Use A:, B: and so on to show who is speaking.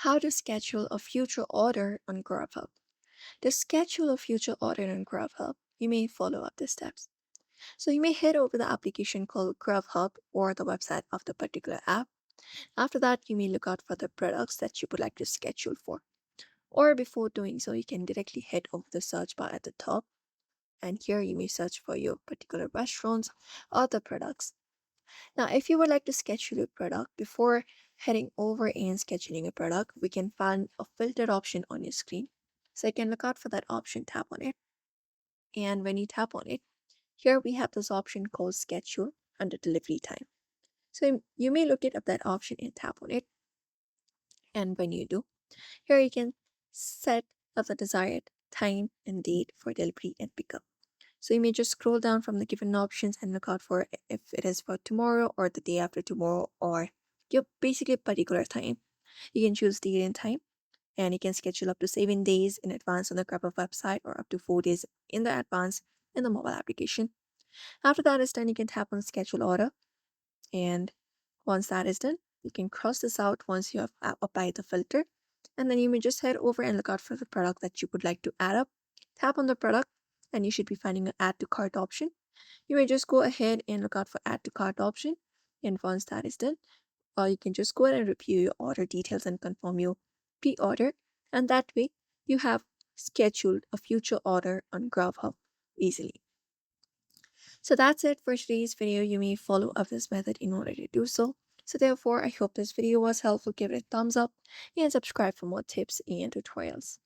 A: How to schedule a future order on Grubhub. To schedule a future order on Grubhub, you may follow up the steps. So you may head over the application called Grubhub or the website of the particular app. After that, you may look out for the products that you would like to schedule for. Or before doing so, you can directly head over the search bar at the top, and here you may search for your particular restaurants or the products. Now, if you would like to schedule a product before heading over and scheduling a product, we can find a filtered option on your screen. So you can look out for that option, tap on it. And when you tap on it, here we have this option called schedule under delivery time. So you may look it up that option and tap on it. And when you do, here you can set up the desired time and date for delivery and pickup. So you may just scroll down from the given options and look out for if it is for tomorrow or the day after tomorrow or your basically particular time. You can choose date and time, and you can schedule up to 7 days in advance on the Grubhub website or up to 4 days in the advance in the mobile application. After that is done, you can tap on schedule order, and once that is done, you can cross this out once you have applied the filter, and then you may just head over and look out for the product that you would like to add up. Tap on the product, and you should be finding an add to cart option. You may just go ahead and look out for add to cart option, and once that is done, you can just go ahead and review your order details and confirm your pre-order, and that way you have scheduled a future order on Grubhub easily. So that's it for today's video. You may follow up this method in order to do so. So therefore, I hope this video was helpful. Give it a thumbs up and subscribe for more tips and tutorials.